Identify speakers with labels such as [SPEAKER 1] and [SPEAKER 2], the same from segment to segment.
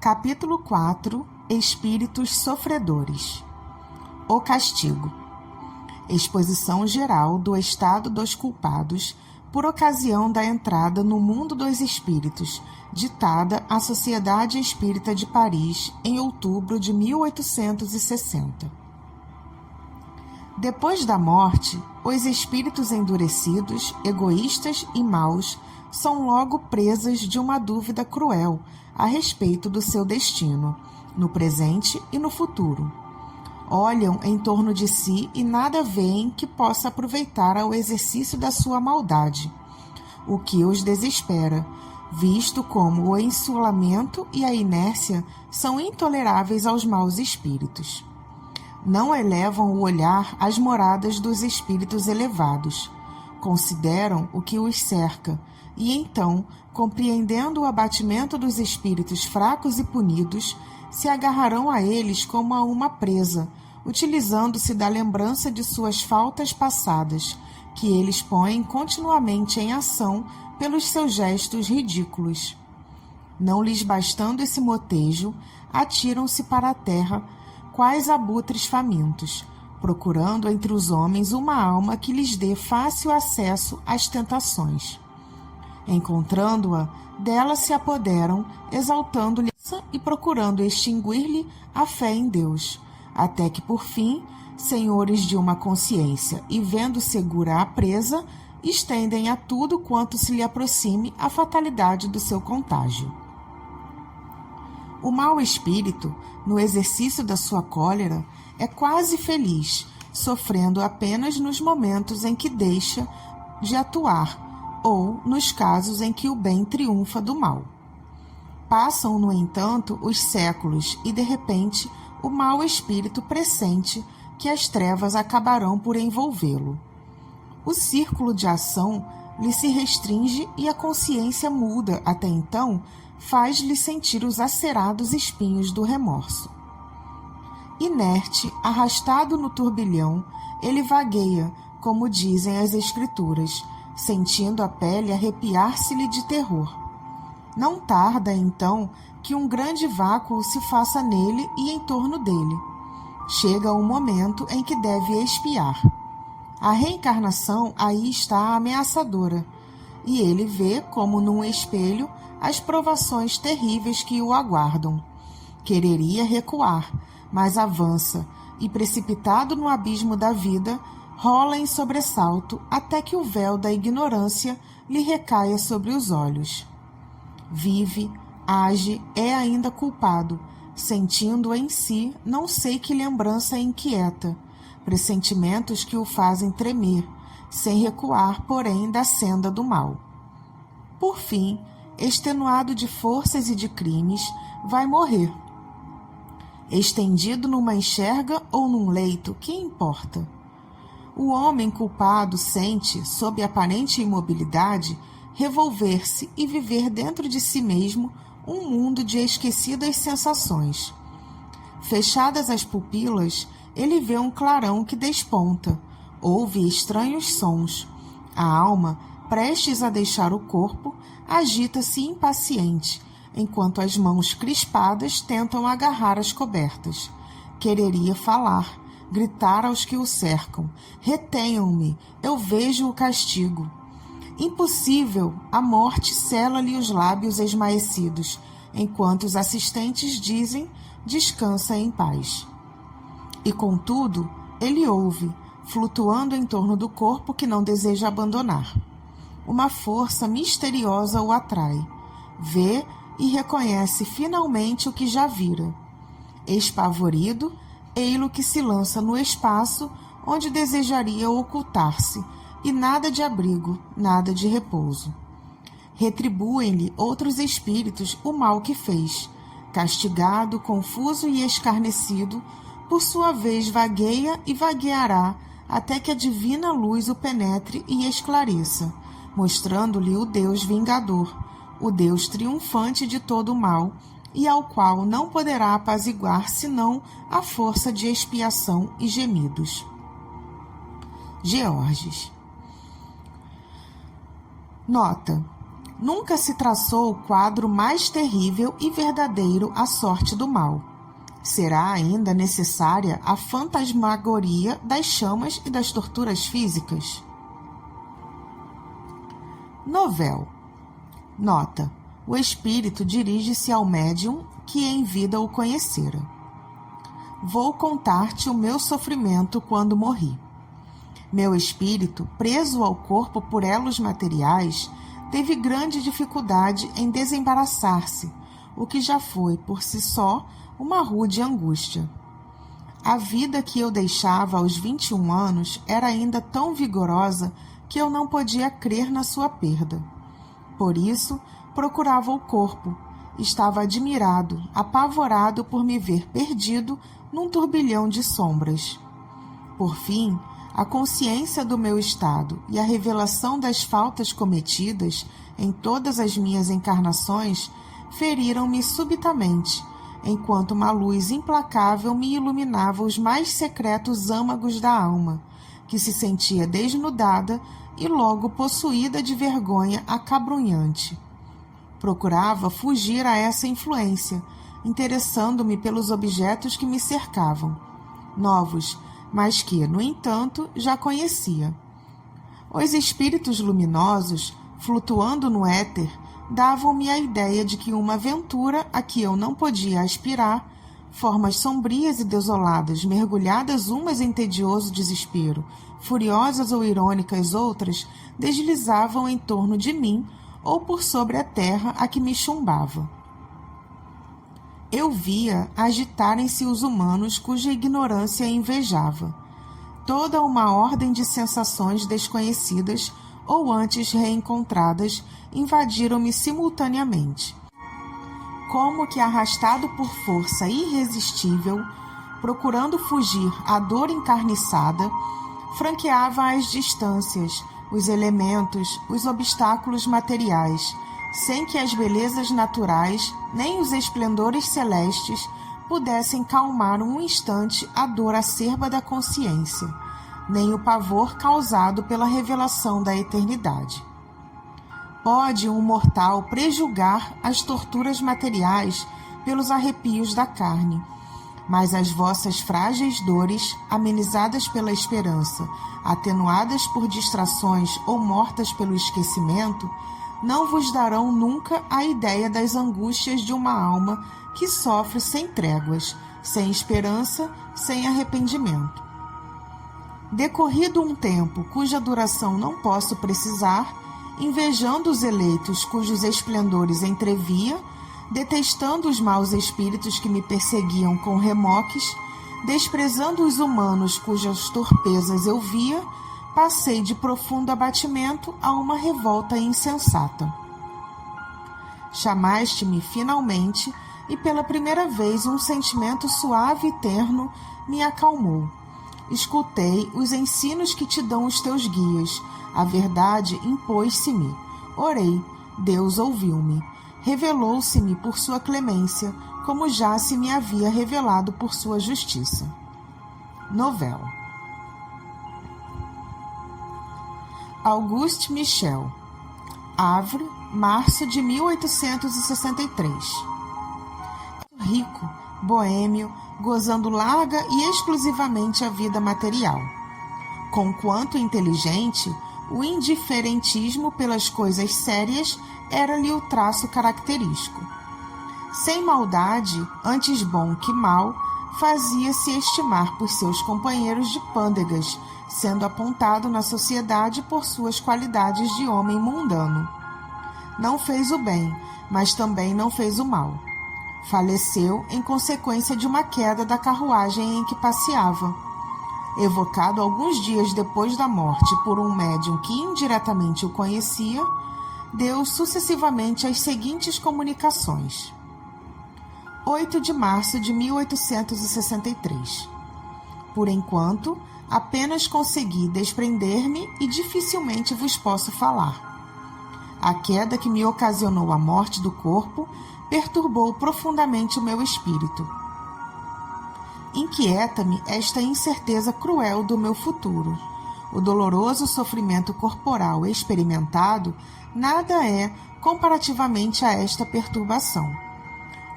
[SPEAKER 1] Capítulo 4 – Espíritos sofredores. O castigo. Exposição geral do estado dos culpados por ocasião da entrada no mundo dos espíritos, ditada à Sociedade Espírita de Paris em outubro de 1860. Depois da morte, os espíritos endurecidos, egoístas e maus são logo presas de uma dúvida cruel a respeito do seu destino, no presente e no futuro. Olham em torno de si e nada veem que possa aproveitar ao exercício da sua maldade, o que os desespera, visto como o insulamento e a inércia são intoleráveis aos maus espíritos. Não elevam o olhar às moradas dos espíritos elevados, consideram o que os cerca, e então, compreendendo o abatimento dos espíritos fracos e punidos, se agarrarão a eles como a uma presa, utilizando-se da lembrança de suas faltas passadas, que eles põem continuamente em ação pelos seus gestos ridículos. Não lhes bastando esse motejo, atiram-se para a terra, quais abutres famintos, procurando entre os homens uma alma que lhes dê fácil acesso às tentações. Encontrando-a, dela se apoderam, exaltando-lhe e procurando extinguir-lhe a fé em Deus, até que, por fim, senhores de uma consciência e vendo segura a presa, estendem a tudo quanto se lhe aproxime a fatalidade do seu contágio. O mau espírito, no exercício da sua cólera, é quase feliz, sofrendo apenas nos momentos em que deixa de atuar ou nos casos em que o bem triunfa do mal. Passam, no entanto, os séculos e, de repente, o mau espírito pressente que as trevas acabarão por envolvê-lo. O círculo de ação lhe se restringe e a consciência muda, até então, faz-lhe sentir os acerados espinhos do remorso. Inerte, arrastado no turbilhão, ele vagueia, como dizem as Escrituras, sentindo a pele arrepiar-se-lhe de terror. Não tarda, então, que um grande vácuo se faça nele e em torno dele. Chega o momento em que deve expiar. A reencarnação aí está ameaçadora, e ele vê, como num espelho, as provações terríveis que o aguardam. Quereria recuar, mas avança, e precipitado no abismo da vida, rola em sobressalto até que o véu da ignorância lhe recaia sobre os olhos. Vive, age, é ainda culpado, sentindo em si não sei que lembrança inquieta, pressentimentos que o fazem tremer, sem recuar, porém, da senda do mal. Por fim, extenuado de forças e de crimes, vai morrer. Estendido numa enxerga ou num leito, que importa? O homem culpado sente, sob aparente imobilidade, revolver-se e viver dentro de si mesmo um mundo de esquecidas sensações. Fechadas as pupilas, ele vê um clarão que desponta, ouve estranhos sons. A alma, prestes a deixar o corpo, agita-se impaciente, enquanto as mãos crispadas tentam agarrar as cobertas. Quereria falar, gritar aos que o cercam: retenham-me, eu vejo o castigo. Impossível, a morte sela-lhe os lábios esmaecidos, enquanto os assistentes dizem: descansa em paz. E contudo, ele ouve, flutuando em torno do corpo que não deseja abandonar. Uma força misteriosa o atrai. Vê e reconhece finalmente o que já vira. Espavorido, ei-lo que se lança no espaço onde desejaria ocultar-se, e nada de abrigo, nada de repouso. Retribuem-lhe outros espíritos o mal que fez. Castigado, confuso e escarnecido, por sua vez vagueia e vagueará até que a divina luz o penetre e esclareça, mostrando-lhe o Deus vingador, o Deus triunfante de todo o mal, e ao qual não poderá apaziguar senão a força de expiação e gemidos. Georges. Nota: Nunca se traçou o quadro mais terrível e verdadeiro à sorte do mal. Será ainda necessária a fantasmagoria das chamas e das torturas físicas? Novel. Nota: o espírito dirige-se ao médium que em vida o conhecera. Vou contar-te o meu sofrimento quando morri. Meu espírito, preso ao corpo por elos materiais, teve grande dificuldade em desembaraçar-se, o que já foi, por si só, uma rude angústia. A vida que eu deixava aos 21 anos era ainda tão vigorosa que eu não podia crer na sua perda. Por isso, procurava o corpo. Estava admirado, apavorado por me ver perdido num turbilhão de sombras. Por fim, a consciência do meu estado e a revelação das faltas cometidas em todas as minhas encarnações feriram-me subitamente, enquanto uma luz implacável me iluminava os mais secretos âmagos da alma, que se sentia desnudada e logo possuída de vergonha acabrunhante. Procurava fugir a essa influência, interessando-me pelos objetos que me cercavam, novos, mas que, no entanto, já conhecia. Os espíritos luminosos, flutuando no éter, davam-me a ideia de que uma aventura a que eu não podia aspirar, formas sombrias e desoladas, mergulhadas umas em tedioso desespero, furiosas ou irônicas outras, deslizavam em torno de mim ou por sobre a terra a que me chumbava. Eu via agitarem-se os humanos cuja ignorância invejava. Toda uma ordem de sensações desconhecidas ou antes reencontradas invadiram-me simultaneamente. Como que arrastado por força irresistível, procurando fugir à dor encarniçada, franqueava as distâncias, os elementos, os obstáculos materiais, sem que as belezas naturais nem os esplendores celestes pudessem calmar um instante a dor acerba da consciência, nem o pavor causado pela revelação da eternidade. Pode um mortal prejulgar as torturas materiais pelos arrepios da carne, mas as vossas frágeis dores, amenizadas pela esperança, atenuadas por distrações ou mortas pelo esquecimento, não vos darão nunca a ideia das angústias de uma alma que sofre sem tréguas, sem esperança, sem arrependimento. Decorrido um tempo cuja duração não posso precisar, invejando os eleitos cujos esplendores entrevia, detestando os maus espíritos que me perseguiam com remoques, desprezando os humanos cujas torpezas eu via, passei de profundo abatimento a uma revolta insensata. Chamaste-me finalmente e pela primeira vez um sentimento suave e terno me acalmou. Escutei os ensinos que te dão os teus guias. A verdade impôs-se-me. Orei, Deus ouviu-me. Revelou-se-me por sua clemência, como já se me havia revelado por sua justiça. Novel. Auguste Michel. Havre, março de 1863. Rico, boêmio, gozando larga e exclusivamente a vida material. Conquanto inteligente, o indiferentismo pelas coisas sérias era-lhe o traço característico. Sem maldade, antes bom que mal, fazia-se estimar por seus companheiros de pândegas, sendo apontado na sociedade por suas qualidades de homem mundano. Não fez o bem, mas também não fez o mal. Faleceu em consequência de uma queda da carruagem em que passeava. Evocado alguns dias depois da morte por um médium que indiretamente o conhecia, deu sucessivamente as seguintes comunicações. 8 de março de 1863. Por enquanto, apenas consegui desprender-me e dificilmente vos posso falar. A queda que me ocasionou a morte do corpo perturbou profundamente o meu espírito. Inquieta-me esta incerteza cruel do meu futuro. O doloroso sofrimento corporal experimentado nada é comparativamente a esta perturbação.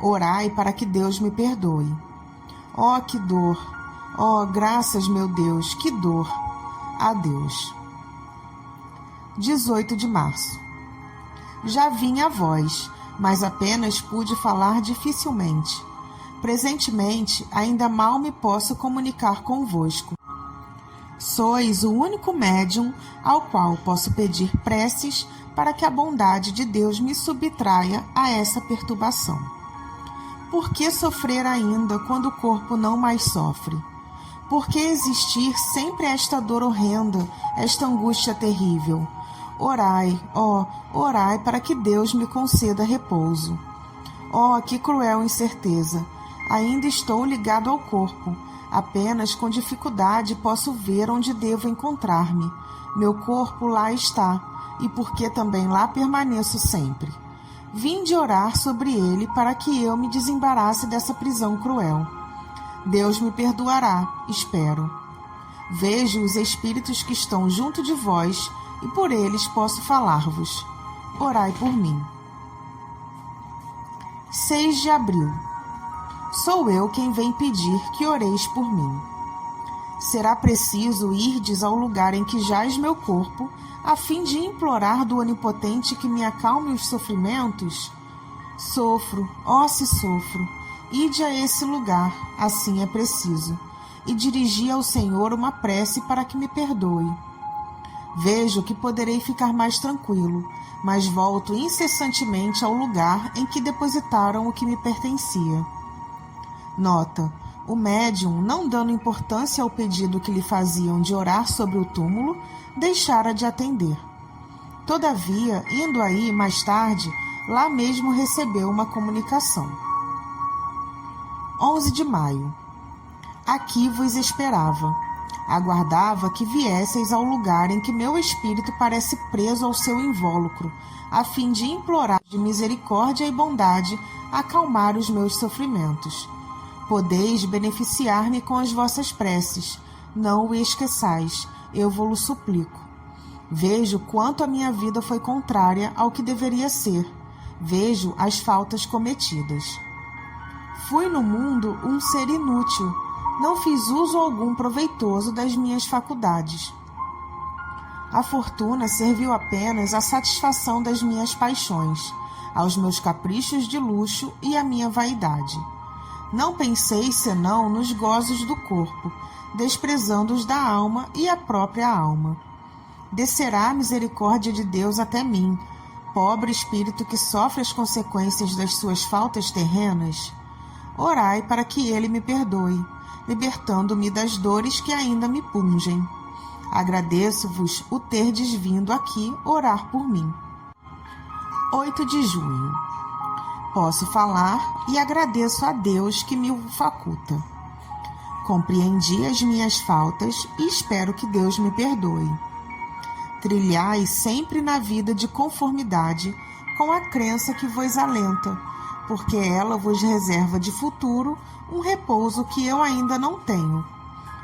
[SPEAKER 1] Orai para que Deus me perdoe. Oh, que dor! Oh, graças, meu Deus, que dor! Adeus. 18 de março. Já vim a vós, mas apenas pude falar dificilmente. Presentemente, ainda mal me posso comunicar convosco. Sois o único médium ao qual posso pedir preces para que a bondade de Deus me subtraia a essa perturbação. Por que sofrer ainda quando o corpo não mais sofre? Por que existir sempre esta dor horrenda, esta angústia terrível? Orai, orai para que Deus me conceda repouso. Oh, que cruel incerteza! Ainda estou ligado ao corpo. Apenas com dificuldade posso ver onde devo encontrar-me. Meu corpo lá está, e porque também lá permaneço sempre. Vim de orar sobre ele para que eu me desembarasse dessa prisão cruel. Deus me perdoará, espero. Vejo os espíritos que estão junto de vós, e por eles posso falar-vos. Orai por mim. 6 de abril. Sou eu quem vem pedir que oreis por mim. Será preciso irdes ao lugar em que jaz meu corpo, a fim de implorar do Onipotente que me acalme os sofrimentos? Sofro, se sofro. Ide a esse lugar, assim é preciso, e dirigi ao Senhor uma prece para que me perdoe. Vejo que poderei ficar mais tranquilo, mas volto incessantemente ao lugar em que depositaram o que me pertencia. Nota: o médium, não dando importância ao pedido que lhe faziam de orar sobre o túmulo, deixara de atender. Todavia, indo aí mais tarde, lá mesmo recebeu uma comunicação. 11 de maio. Aqui vos esperava. Aguardava que viesseis ao lugar em que meu espírito parece preso ao seu invólucro, a fim de implorar de misericórdia e bondade acalmar os meus sofrimentos. Podeis beneficiar-me com as vossas preces. Não o esqueçais, eu vo-lo suplico. Vejo quanto a minha vida foi contrária ao que deveria ser. Vejo as faltas cometidas. Fui no mundo um ser inútil. Não fiz uso algum proveitoso das minhas faculdades. A fortuna serviu apenas à satisfação das minhas paixões, aos meus caprichos de luxo e à minha vaidade. Não pensei senão nos gozos do corpo, desprezando os da alma e a própria alma. Descerá a misericórdia de Deus até mim, pobre espírito que sofre as consequências das suas faltas terrenas? Orai para que ele me perdoe, libertando-me das dores que ainda me pungem. Agradeço-vos o terdes vindo aqui orar por mim. 8 de junho. Posso falar e agradeço a Deus que me o faculta. Compreendi as minhas faltas e espero que Deus me perdoe. Trilhai sempre na vida de conformidade com a crença que vos alenta, porque ela vos reserva de futuro um repouso que eu ainda não tenho.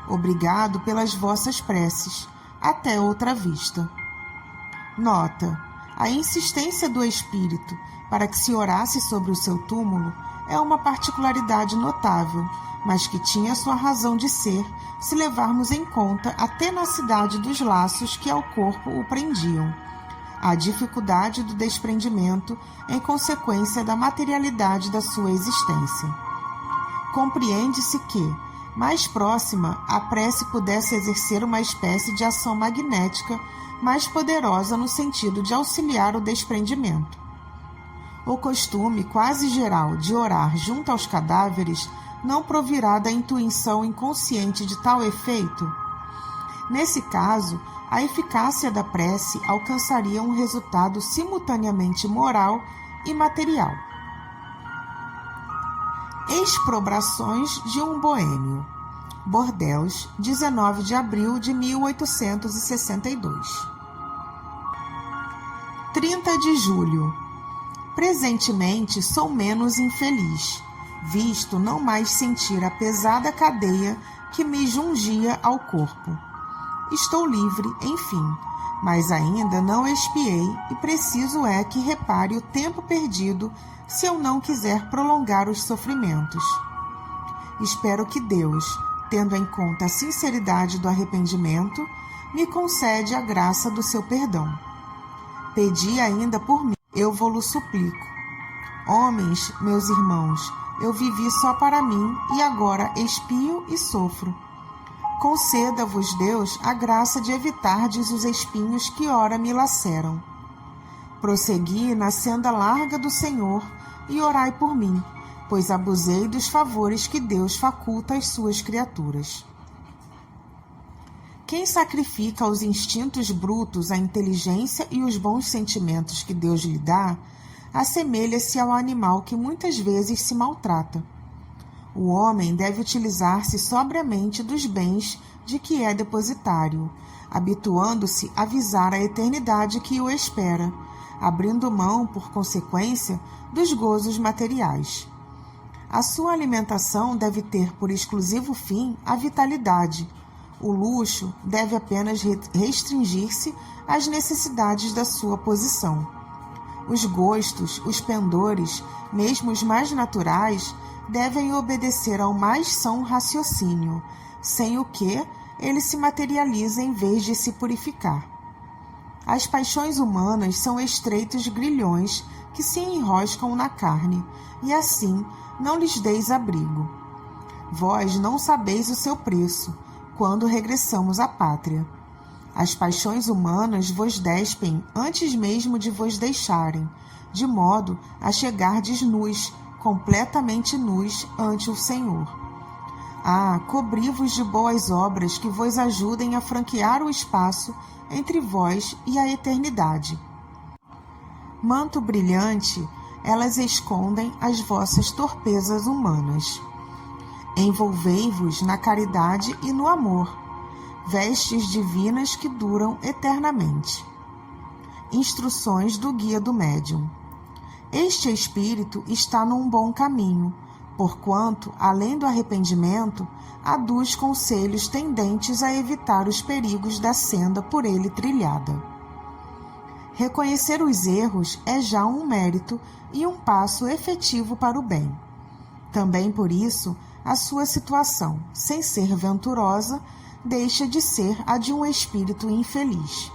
[SPEAKER 1] Obrigado pelas vossas preces. Até outra vista. Nota: a insistência do espírito para que se orasse sobre o seu túmulo é uma particularidade notável, mas que tinha sua razão de ser se levarmos em conta a tenacidade dos laços que ao corpo o prendiam, a dificuldade do desprendimento em consequência da materialidade da sua existência. Compreende-se que, mais próxima, a prece pudesse exercer uma espécie de ação magnética mais poderosa no sentido de auxiliar o desprendimento. O costume quase geral de orar junto aos cadáveres não provirá da intuição inconsciente de tal efeito? Nesse caso, a eficácia da prece alcançaria um resultado simultaneamente moral e material. Exprobrações de um boêmio. Bordeaux, 19 de abril de 1862. 30 de julho. Presentemente sou menos infeliz, visto não mais sentir a pesada cadeia que me jungia ao corpo. estou livre, enfim, mas ainda não expiei e preciso é que repare o tempo perdido se eu não quiser prolongar os sofrimentos. Espero que Deus, tendo em conta a sinceridade do arrependimento, me concede a graça do seu perdão. Pedi ainda por mim, eu vou-lo suplico. Homens, meus irmãos, eu vivi só para mim e agora expio e sofro. Conceda-vos, Deus, a graça de evitardes os espinhos que ora me laceram. Prossegui na senda larga do Senhor e orai por mim, pois abusei dos favores que Deus faculta às suas criaturas. Quem sacrifica aos instintos brutos a inteligência e os bons sentimentos que Deus lhe dá, assemelha-se ao animal que muitas vezes se maltrata. O homem deve utilizar-se sobriamente dos bens de que é depositário, habituando-se a visar a eternidade que o espera, abrindo mão, por consequência, dos gozos materiais. A sua alimentação deve ter por exclusivo fim a vitalidade. O luxo deve apenas restringir-se às necessidades da sua posição. Os gostos, os pendores, mesmo os mais naturais, devem obedecer ao mais são raciocínio, sem o que ele se materializa em vez de se purificar. As paixões humanas são estreitos grilhões que se enroscam na carne, e assim não lhes deis abrigo. Vós não sabeis o seu preço, quando regressamos à pátria. As paixões humanas vos despem antes mesmo de vos deixarem, de modo a chegardes nus, completamente nus ante o Senhor. Cobri-vos de boas obras que vos ajudem a franquear o espaço entre vós e a eternidade. Manto brilhante, elas escondem as vossas torpezas humanas. Envolvei-vos na caridade e no amor, vestes divinas que duram eternamente. Instruções do Guia do Médium. Este espírito está num bom caminho, porquanto, além do arrependimento, aduz conselhos tendentes a evitar os perigos da senda por ele trilhada. Reconhecer os erros é já um mérito e um passo efetivo para o bem. Também por isso, a sua situação, sem ser venturosa, deixa de ser a de um espírito infeliz.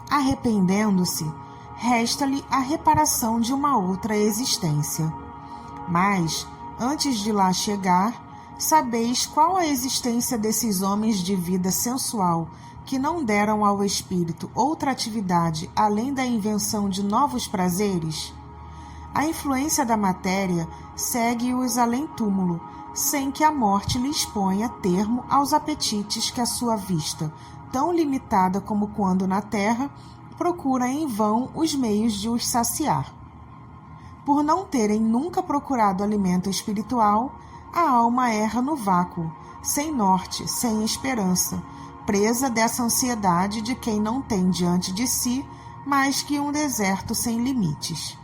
[SPEAKER 1] Arrependendo-se, resta-lhe a reparação de uma outra existência. Mas, antes de lá chegar, sabeis qual a existência desses homens de vida sensual que não deram ao espírito outra atividade além da invenção de novos prazeres? A influência da matéria segue-os além-túmulo, sem que a morte lhes ponha termo aos apetites que a sua vista, tão limitada como quando na terra, procura em vão os meios de os saciar. Por não terem nunca procurado alimento espiritual, a alma erra no vácuo, sem norte, sem esperança, presa dessa ansiedade de quem não tem diante de si mais que um deserto sem limites.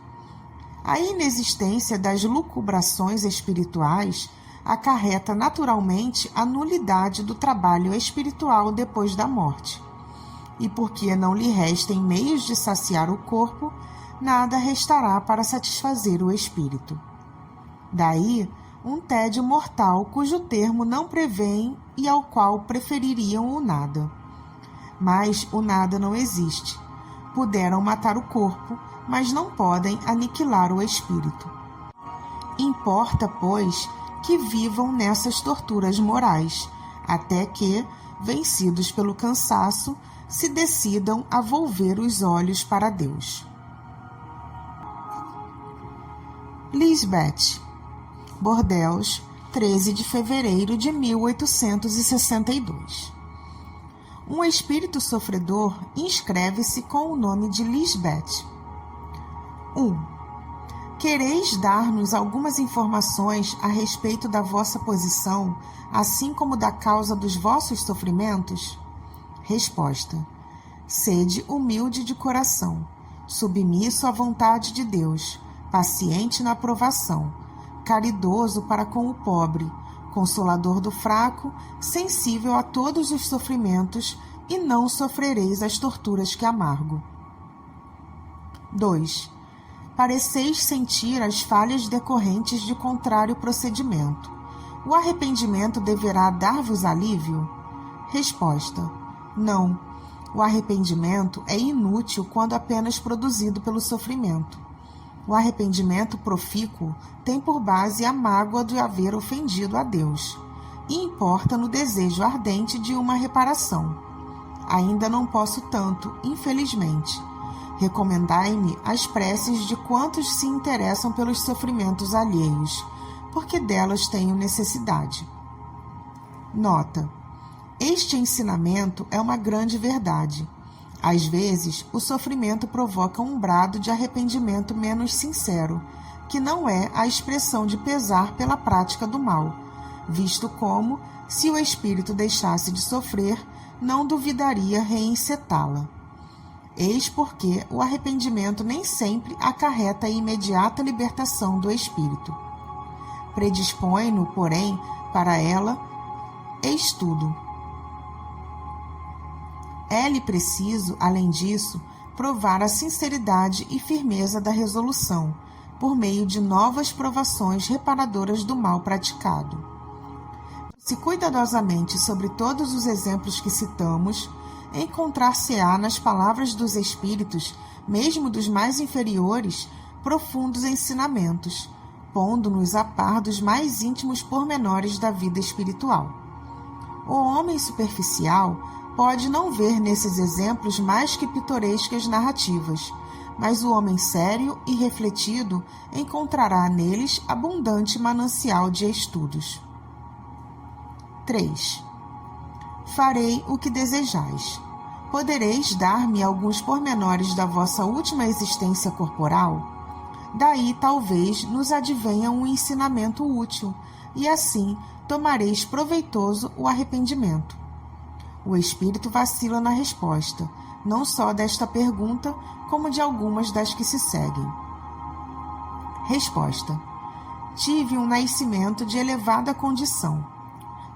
[SPEAKER 1] A inexistência das lucubrações espirituais acarreta naturalmente a nulidade do trabalho espiritual depois da morte. E porque não lhe restem meios de saciar o corpo, nada restará para satisfazer o espírito. Daí, um tédio mortal cujo termo não prevêem e ao qual prefeririam o nada. Mas o nada não existe. Puderam matar o corpo, mas não podem aniquilar o espírito. Importa, pois, que vivam nessas torturas morais, até que, vencidos pelo cansaço, se decidam a volver os olhos para Deus. Lisbeth, Bordeaux, 13 de fevereiro de 1862. Um espírito sofredor inscreve-se com o nome de Lisbeth. 1. Quereis dar-nos algumas informações a respeito da vossa posição, assim como da causa dos vossos sofrimentos? Resposta. Sede humilde de coração, submisso à vontade de Deus, paciente na provação, caridoso para com o pobre, consolador do fraco, sensível a todos os sofrimentos, e não sofrereis as torturas que amargo. 2. Pareceis sentir as falhas decorrentes de contrário procedimento. O arrependimento deverá dar-vos alívio? Resposta: não. O arrependimento é inútil quando apenas produzido pelo sofrimento. O arrependimento profícuo tem por base a mágoa de haver ofendido a Deus, e importa no desejo ardente de uma reparação. Ainda não posso tanto, infelizmente. Recomendai-me as preces de quantos se interessam pelos sofrimentos alheios, porque delas tenho necessidade. Nota: este ensinamento é uma grande verdade. Às vezes, o sofrimento provoca um brado de arrependimento menos sincero, que não é a expressão de pesar pela prática do mal, visto como, se o espírito deixasse de sofrer, não duvidaria reencetá-la. Eis porque o arrependimento nem sempre acarreta a imediata libertação do espírito. Predispõe-no, porém, para ela, eis tudo. É-lhe preciso, além disso, provar a sinceridade e firmeza da resolução, por meio de novas provações reparadoras do mal praticado. Se cuidadosamente sobre todos os exemplos que citamos, encontrar-se-á nas palavras dos espíritos, mesmo dos mais inferiores, profundos ensinamentos, pondo-nos a par dos mais íntimos pormenores da vida espiritual. O homem superficial pode não ver nesses exemplos mais que pitorescas narrativas, mas o homem sério e refletido encontrará neles abundante manancial de estudos. 3. Farei o que desejais. Podereis dar-me alguns pormenores da vossa última existência corporal? Daí talvez nos advenha um ensinamento útil, e assim tomareis proveitoso o arrependimento. O espírito vacila na resposta, não só desta pergunta, como de algumas das que se seguem. Resposta: tive um nascimento de elevada condição.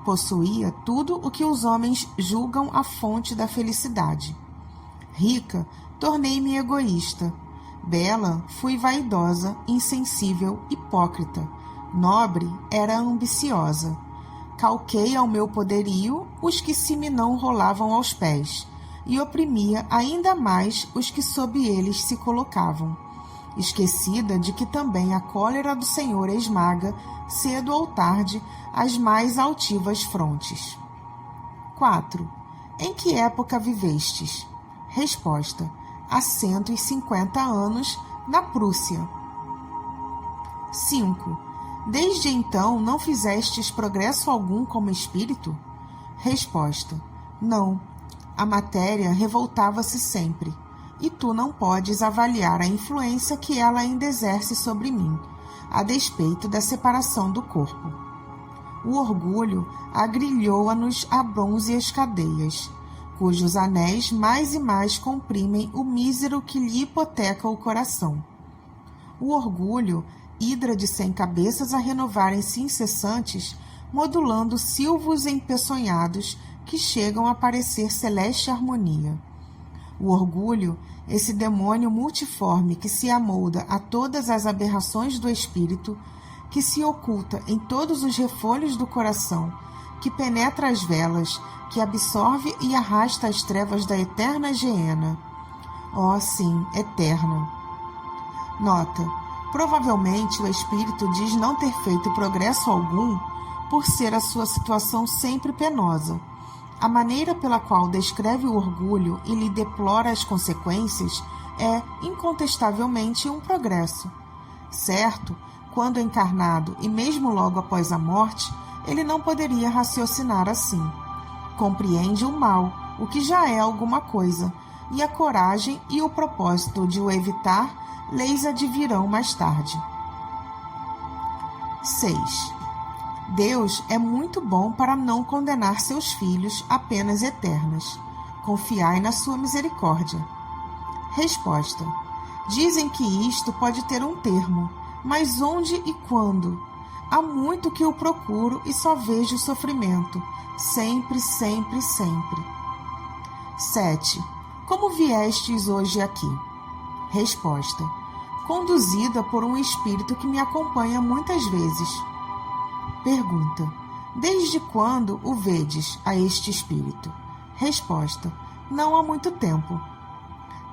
[SPEAKER 1] Possuía tudo o que os homens julgam a fonte da felicidade. Rica, tornei-me egoísta. Bela, fui vaidosa, insensível, hipócrita. Nobre, era ambiciosa. Calquei ao meu poderio os que se me não rolavam aos pés, e oprimia ainda mais os que sob eles se colocavam, esquecida de que também a cólera do Senhor esmaga, cedo ou tarde, as mais altivas frontes. 4. Em que época vivestes? Resposta: há 150 anos, na Prússia. 5. Desde então não fizestes progresso algum como espírito? Resposta: não. A matéria revoltava-se sempre, e tu não podes avaliar a influência que ela ainda exerce sobre mim, a despeito da separação do corpo. O orgulho agrilhoa-nos a brônzeas cadeias, cujos anéis mais e mais comprimem o mísero que lhe hipoteca o coração. O orgulho, hidra de 100 cabeças a renovarem-se incessantes, modulando silvos empeçonhados que chegam a parecer celeste harmonia. O orgulho, esse demônio multiforme que se amolda a todas as aberrações do espírito, que se oculta em todos os refolhos do coração, que penetra as velas, que absorve e arrasta as trevas da eterna geena. Oh, sim, eterna. Nota: provavelmente o espírito diz não ter feito progresso algum por ser a sua situação sempre penosa. A maneira pela qual descreve o orgulho e lhe deplora as consequências é, incontestavelmente, um progresso. Certo, quando encarnado e mesmo logo após a morte, ele não poderia raciocinar assim. Compreende o mal, o que já é alguma coisa, e a coragem e o propósito de o evitar leis advirão mais tarde. 6. Deus é muito bom para não condenar seus filhos a penas eternas. Confiai na sua misericórdia. Resposta: dizem que isto pode ter um termo, mas onde e quando? Há muito que o procuro e só vejo sofrimento, sempre, sempre, sempre. 7. Como viestes hoje aqui? Resposta: conduzida por um espírito que me acompanha muitas vezes. Pergunta: desde quando o vedes a este espírito? Resposta: não há muito tempo.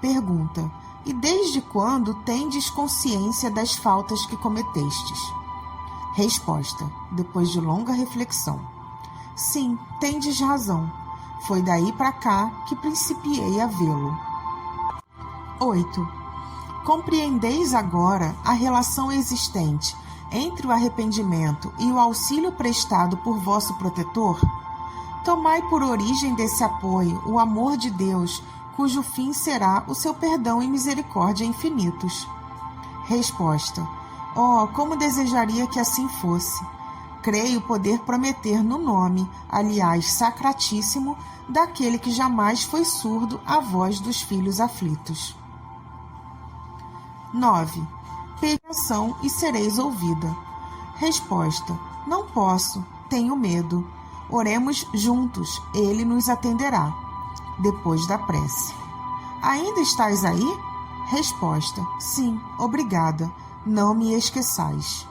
[SPEAKER 1] Pergunta: e desde quando tendes consciência das faltas que cometestes? Resposta, depois de longa reflexão: sim, tendes razão. Foi daí para cá que principiei a vê-lo. 8. Compreendeis agora a relação existente entre o arrependimento e o auxílio prestado por vosso protetor? Tomai por origem desse apoio o amor de Deus, cujo fim será o seu perdão e misericórdia infinitos. Resposta: oh, como desejaria que assim fosse! Creio poder prometer no nome, aliás sacratíssimo, daquele que jamais foi surdo à voz dos filhos aflitos. 9. Pede ação e sereis ouvida. Resposta: não posso, tenho medo. Oremos juntos, ele nos atenderá. Depois da prece: ainda estás aí? Resposta: sim, obrigada, não me esqueçais.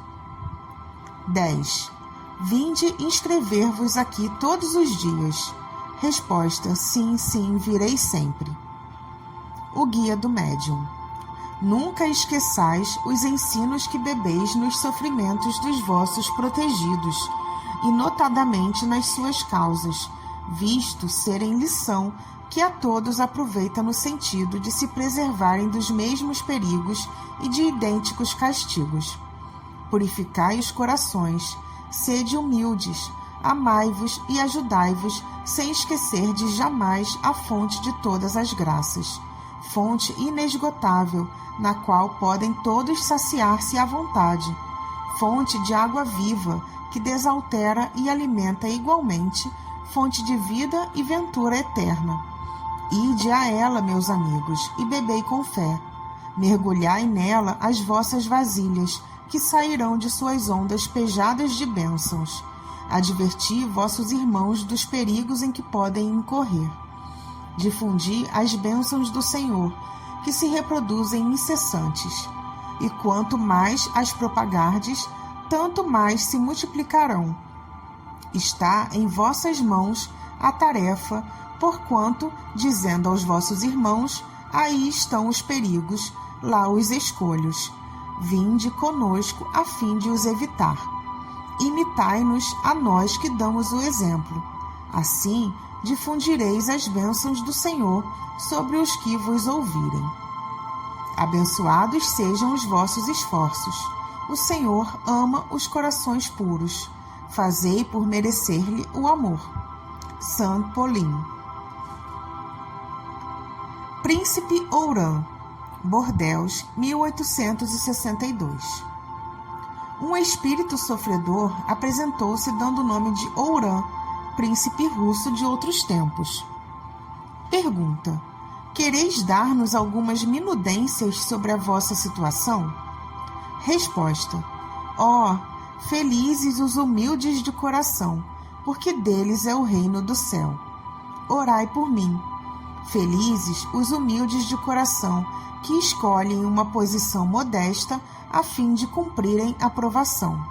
[SPEAKER 1] 10. Vinde inscrever-vos aqui todos os dias. Resposta: sim, sim, virei sempre. O Guia do Médium. Nunca esqueçais os ensinos que bebeis nos sofrimentos dos vossos protegidos, e notadamente nas suas causas, visto serem lição que a todos aproveita no sentido de se preservarem dos mesmos perigos e de idênticos castigos. Purificai os corações, sede humildes, amai-vos e ajudai-vos, sem esquecerdes jamais a fonte de todas as graças, fonte inesgotável, na qual podem todos saciar-se à vontade, fonte de água viva, que desaltera e alimenta igualmente, fonte de vida e ventura eterna. Ide a ela, meus amigos, e bebei com fé. Mergulhai nela as vossas vasilhas, que sairão de suas ondas pejadas de bênçãos. Adverti vossos irmãos dos perigos em que podem incorrer. Difundi as bênçãos do Senhor, que se reproduzem incessantes, e quanto mais as propagardes, tanto mais se multiplicarão. Está em vossas mãos a tarefa, porquanto, dizendo aos vossos irmãos, aí estão os perigos, lá os escolhos. Vinde conosco a fim de os evitar. Imitai-nos a nós que damos o exemplo. Assim, difundireis as bênçãos do Senhor sobre os que vos ouvirem. Abençoados sejam os vossos esforços. O Senhor ama os corações puros. Fazei por merecer-lhe o amor. Saint Pauline. Príncipe Ourã, Bordeaux, 1862. Um espírito sofredor apresentou-se dando o nome de Ourã, príncipe russo de outros tempos. Pergunta: quereis dar-nos algumas minudências sobre a vossa situação? Resposta: ó, felizes os humildes de coração, porque deles é o reino do céu. Orai por mim. Felizes os humildes de coração, que escolhem uma posição modesta a fim de cumprirem a provação.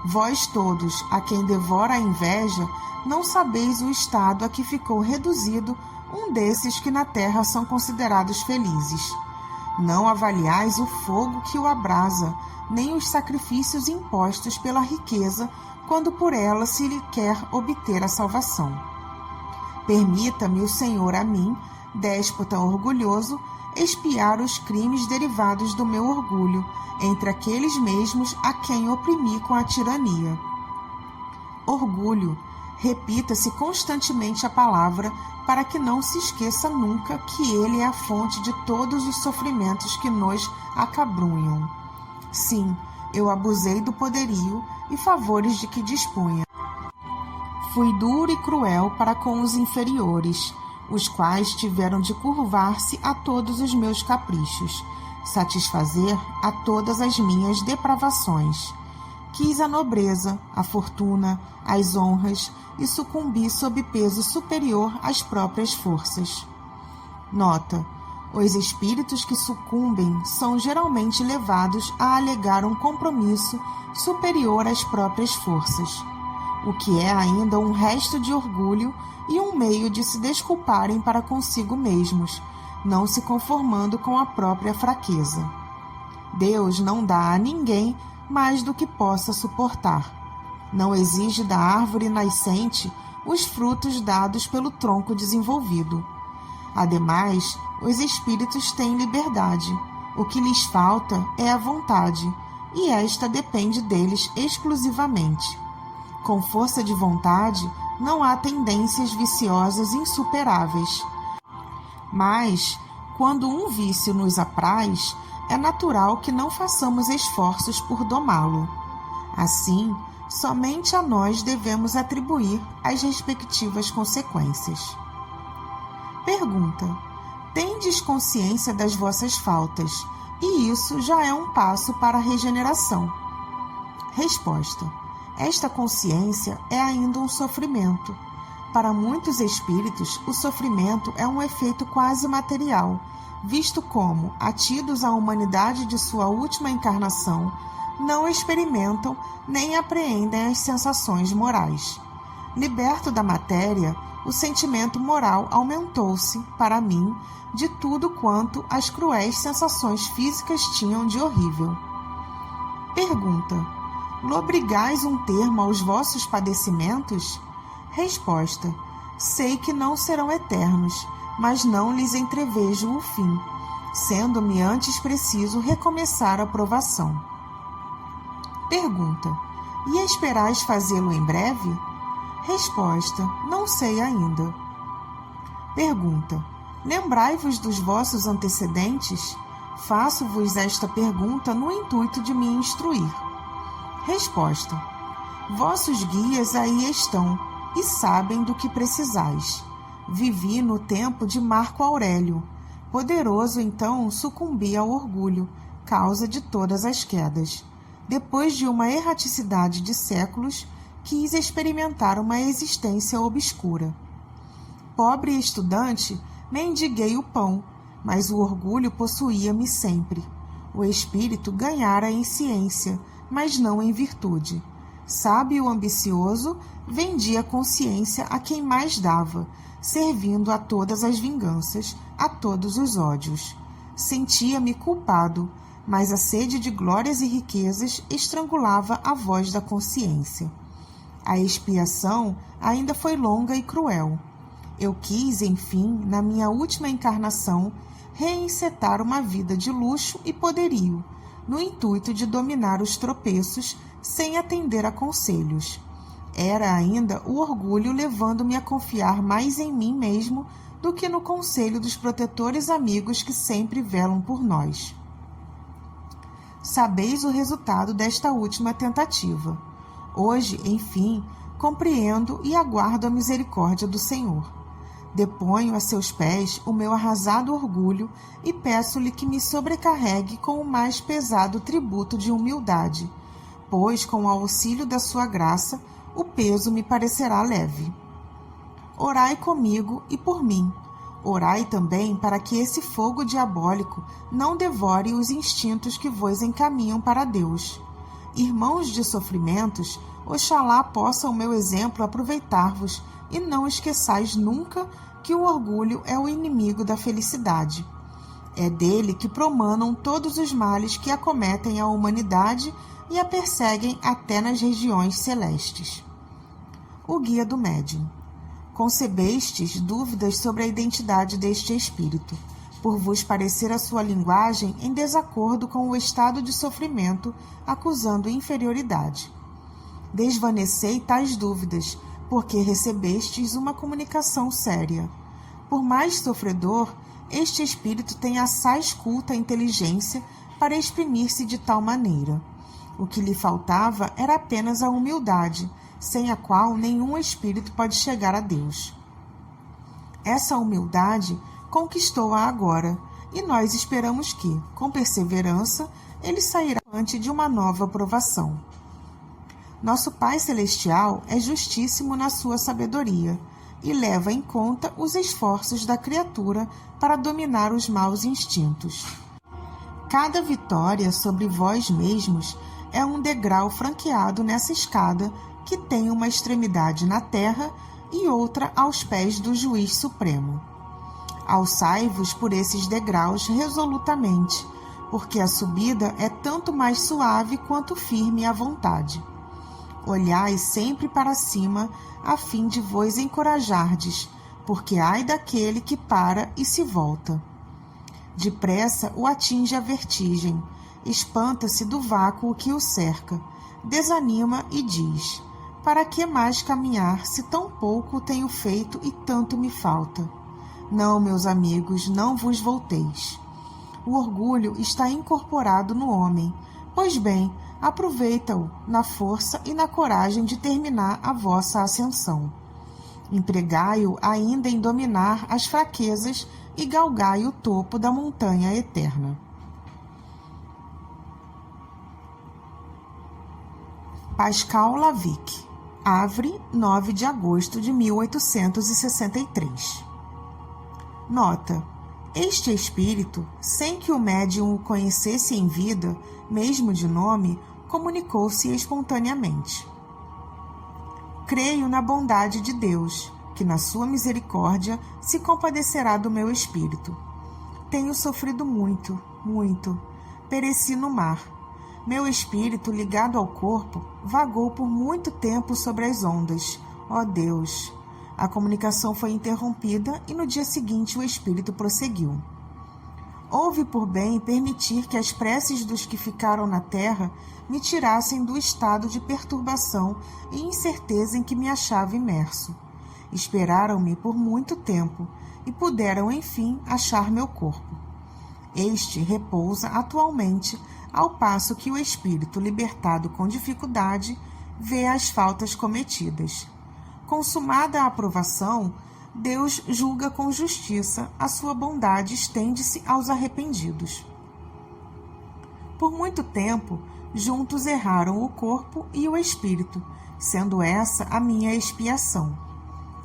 [SPEAKER 1] Vós todos, a quem devora a inveja, não sabeis o estado a que ficou reduzido um desses que na terra são considerados felizes. Não avaliais o fogo que o abrasa, nem os sacrifícios impostos pela riqueza, quando por ela se lhe quer obter a salvação. Permita-me o Senhor a mim, déspota orgulhoso, expiar os crimes derivados do meu orgulho, entre aqueles mesmos a quem oprimi com a tirania. Orgulho, repita-se constantemente a palavra, para que não se esqueça nunca que ele é a fonte de todos os sofrimentos que nos acabrunham. Sim, eu abusei do poderio e favores de que dispunha. Fui duro e cruel para com os inferiores, os quais tiveram de curvar-se a todos os meus caprichos, satisfazer a todas as minhas depravações. quis a nobreza, a fortuna, as honras e sucumbi sob peso superior às próprias forças. Nota: os espíritos que sucumbem são geralmente levados a alegar um compromisso superior às próprias forças, o que é ainda um resto de orgulho e um meio de se desculparem para consigo mesmos, não se conformando com a própria fraqueza. Deus não dá a ninguém mais do que possa suportar. Não exige da árvore nascente os frutos dados pelo tronco desenvolvido. Ademais, os espíritos têm liberdade. O que lhes falta é a vontade, e esta depende deles exclusivamente. Com força de vontade, não há tendências viciosas insuperáveis. Mas, quando um vício nos apraz, é natural que não façamos esforços por domá-lo. Assim, somente a nós devemos atribuir as respectivas consequências. Pergunta: tendes consciência das vossas faltas, e isso já é um passo para a regeneração. Resposta: esta consciência é ainda um sofrimento. Para muitos espíritos, o sofrimento é um efeito quase material, visto como, atidos à humanidade de sua última encarnação, não experimentam nem apreendem as sensações morais. Liberto da matéria, o sentimento moral aumentou-se, para mim, de tudo quanto as cruéis sensações físicas tinham de horrível. Pergunta: lobrigais um termo aos vossos padecimentos? Resposta: sei que não serão eternos, mas não lhes entrevejo o fim, sendo-me antes preciso recomeçar a provação. Pergunta: e esperais fazê-lo em breve? Resposta: não sei ainda. Pergunta: lembrai-vos dos vossos antecedentes? Faço-vos esta pergunta no intuito de me instruir. Resposta: vossos guias aí estão e sabem do que precisais. Vivi no tempo de Marco Aurélio. Poderoso, então, sucumbi ao orgulho, causa de todas as quedas. Depois de uma erraticidade de séculos, quis experimentar uma existência obscura. Pobre estudante, mendiguei o pão, mas o orgulho possuía-me sempre. O espírito ganhara em ciência, mas não em virtude. Sábio ambicioso, vendia consciência a quem mais dava, servindo a todas as vinganças, a todos os ódios. Sentia-me culpado, mas a sede de glórias e riquezas estrangulava a voz da consciência. A expiação ainda foi longa e cruel. Eu quis, enfim, na minha última encarnação, reencetar uma vida de luxo e poderio, no intuito de dominar os tropeços sem atender a conselhos. Era ainda o orgulho levando-me a confiar mais em mim mesmo do que no conselho dos protetores amigos que sempre velam por nós. Sabeis o resultado desta última tentativa. Hoje, enfim, compreendo e aguardo a misericórdia do Senhor. Deponho a seus pés o meu arrasado orgulho e peço-lhe que me sobrecarregue com o mais pesado tributo de humildade, pois, com o auxílio da sua graça, o peso me parecerá leve. Orai comigo e por mim. Orai também para que esse fogo diabólico não devore os instintos que vos encaminham para Deus. Irmãos de sofrimentos, oxalá possa o meu exemplo aproveitar-vos e não esqueçais nunca que o orgulho é o inimigo da felicidade. É dele que promanam todos os males que acometem a humanidade e a perseguem até nas regiões celestes. O Guia do Médium. Concebestes dúvidas sobre a identidade deste espírito, por vos parecer a sua linguagem em desacordo com o estado de sofrimento, acusando inferioridade. Desvanecei tais dúvidas, porque recebestes uma comunicação séria. Por mais sofredor, este espírito tem assaz culta inteligência para exprimir-se de tal maneira. O que lhe faltava era apenas a humildade, sem a qual nenhum espírito pode chegar a Deus. Essa humildade conquistou-a agora, e nós esperamos que, com perseverança, ele sairá diante de uma nova provação. Nosso Pai Celestial é justíssimo na sua sabedoria e leva em conta os esforços da criatura para dominar os maus instintos. Cada vitória sobre vós mesmos é um degrau franqueado nessa escada que tem uma extremidade na terra e outra aos pés do Juiz Supremo. Alçai-vos por esses degraus resolutamente, porque a subida é tanto mais suave quanto firme à vontade. Olhai sempre para cima, a fim de vos encorajardes, porque ai daquele que para e se volta. Depressa o atinge a vertigem, espanta-se do vácuo que o cerca, desanima e diz: para que mais caminhar se tão pouco tenho feito e tanto me falta? Não, meus amigos, não vos volteis. O orgulho está incorporado no homem. Pois bem, aproveita-o na força e na coragem de terminar a vossa ascensão. Empregai-o ainda em dominar as fraquezas e galgai o topo da montanha eterna. Pascal Lavic, Havre, 9 de agosto de 1863. Nota: este espírito, sem que o médium o conhecesse em vida, mesmo de nome, comunicou-se espontaneamente. Creio na bondade de Deus, que na sua misericórdia se compadecerá do meu espírito. Tenho sofrido muito, muito. Pereci no mar. Meu espírito, ligado ao corpo, vagou por muito tempo sobre as ondas. Ó Deus! A comunicação foi interrompida e no dia seguinte o espírito prosseguiu. Houve por bem permitir que as preces dos que ficaram na terra me tirassem do estado de perturbação e incerteza em que me achava imerso. Esperaram-me por muito tempo e puderam, enfim, achar meu corpo. Este repousa atualmente, ao passo que o espírito, libertado com dificuldade, vê as faltas cometidas. Consumada a aprovação, Deus julga com justiça, a sua bondade estende-se aos arrependidos. Por muito tempo, juntos erraram o corpo e o espírito, sendo essa a minha expiação.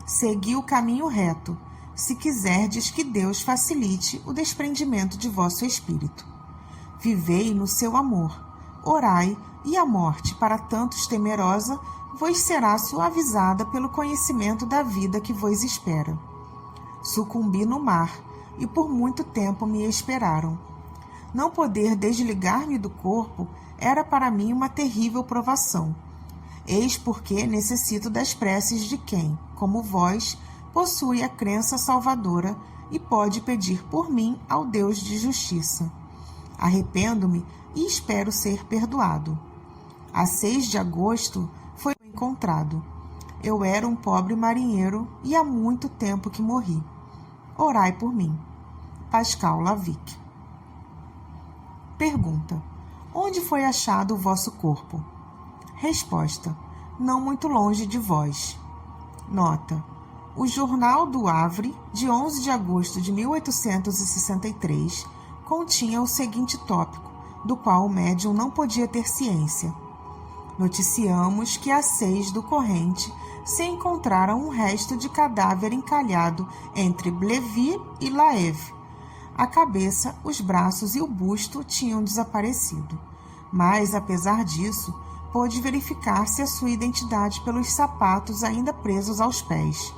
[SPEAKER 1] Segui o caminho reto, se quiserdes que Deus facilite o desprendimento de vosso espírito. Vivei no seu amor, orai, e a morte, para tantos temerosa, vos será suavizada pelo conhecimento da vida que vos espera. Sucumbi no mar, e por muito tempo me esperaram. Não poder desligar-me do corpo era para mim uma terrível provação. Eis porque necessito das preces de quem, como vós, possui a crença salvadora e pode pedir por mim ao Deus de justiça. Arrependo-me e espero ser perdoado. A 6 de agosto foi encontrado. Eu era um pobre marinheiro e há muito tempo que morri. Orai por mim. Pascal Lavic. Pergunta: onde foi achado o vosso corpo? Resposta: não muito longe de vós. Nota: o Jornal do Havre, de 11 de agosto de 1863, continha o seguinte tópico, do qual o médium não podia ter ciência. Noticiamos que a 6 do corrente se encontrara um resto de cadáver encalhado entre Blevy e Laeve. A cabeça, os braços e o busto tinham desaparecido. Mas, apesar disso, pôde verificar-se a sua identidade pelos sapatos ainda presos aos pés.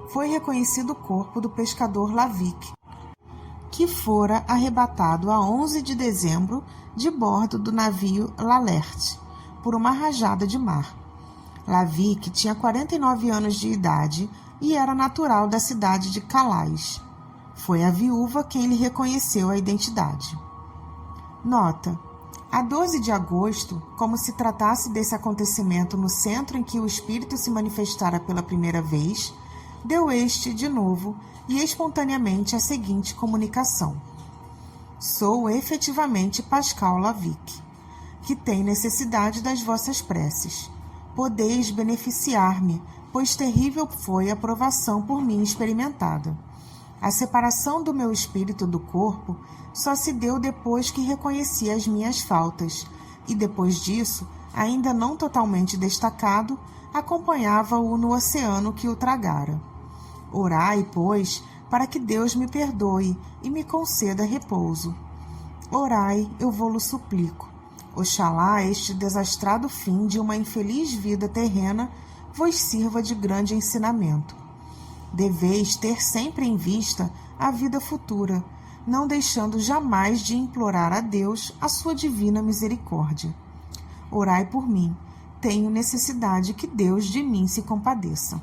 [SPEAKER 1] Foi reconhecido o corpo do pescador Lavic, que fora arrebatado a 11 de dezembro de bordo do navio L'Alert, por uma rajada de mar. Lavic tinha 49 anos de idade e era natural da cidade de Calais. Foi a viúva quem lhe reconheceu a identidade. Nota: a 12 de agosto, como se tratasse desse acontecimento no centro em que o espírito se manifestara pela primeira vez, deu este, de novo, e espontaneamente a seguinte comunicação: sou efetivamente Pascal Lavic, que tem necessidade das vossas preces. Podeis beneficiar-me, pois terrível foi a provação por mim experimentada. A separação do meu espírito do corpo só se deu depois que reconheci as minhas faltas, e depois disso ainda não totalmente destacado, acompanhava-o no oceano que o tragara. Orai, pois, para que Deus me perdoe e me conceda repouso. Orai, eu vou-lo suplico. Oxalá este desastrado fim de uma infeliz vida terrena vos sirva de grande ensinamento. Deveis ter sempre em vista a vida futura, não deixando jamais de implorar a Deus a sua divina misericórdia. Orai por mim, tenho necessidade que Deus de mim se compadeça.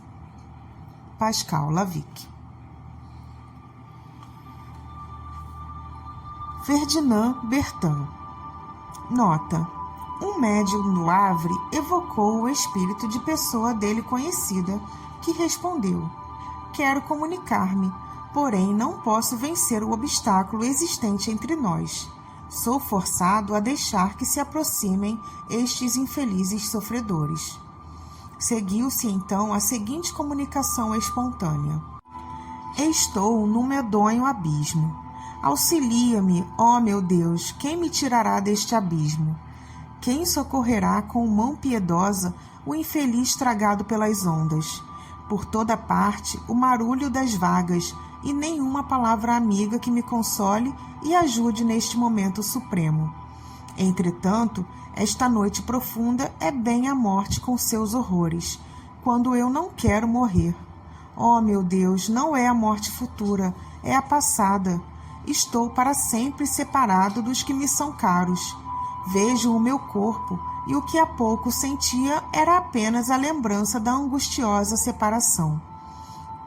[SPEAKER 1] Pascal Lavic. Ferdinand Bertin. Nota: um médium no Havre evocou o espírito de pessoa dele conhecida, que respondeu: quero comunicar-me, porém não posso vencer o obstáculo existente entre nós. Sou forçado a deixar que se aproximem estes infelizes sofredores. Seguiu-se então a seguinte comunicação espontânea: estou num medonho abismo. Auxilia-me, ó meu Deus, quem me tirará deste abismo? Quem socorrerá com mão piedosa o infeliz tragado pelas ondas? Por toda parte o marulho das vagas, e nenhuma palavra amiga que me console e ajude neste momento supremo. Entretanto, esta noite profunda é bem a morte com seus horrores, quando eu não quero morrer. Ó meu Deus, não é a morte futura, é a passada. Estou para sempre separado dos que me são caros. Vejo o meu corpo, e o que há pouco sentia era apenas a lembrança da angustiosa separação.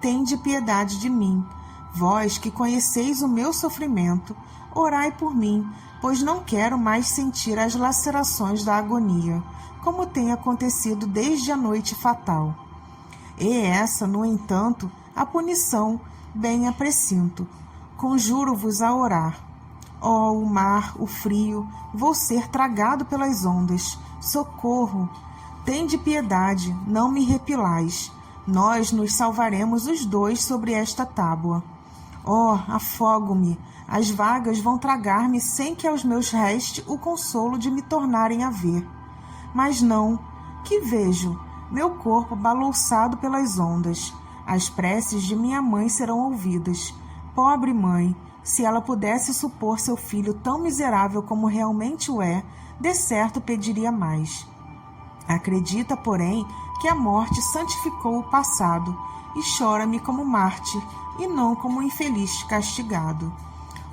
[SPEAKER 1] Tende piedade de mim, vós que conheceis o meu sofrimento, orai por mim, pois não quero mais sentir as lacerações da agonia, como tem acontecido desde a noite fatal. E essa, no entanto, a punição, bem a presinto. Conjuro-vos a orar. Ó, o mar, o frio, vou ser tragado pelas ondas. Socorro! Tende piedade, não me repilais. Nós nos salvaremos os dois sobre esta tábua. Ó, afogo-me! As vagas vão tragar-me sem que aos meus reste o consolo de me tornarem a ver. Mas não, que vejo? Meu corpo balouçado pelas ondas. As preces de minha mãe serão ouvidas. Pobre mãe, se ela pudesse supor seu filho tão miserável como realmente o é, de certo pediria mais. Acredita, porém, que a morte santificou o passado e chora-me como mártir e não como infeliz castigado.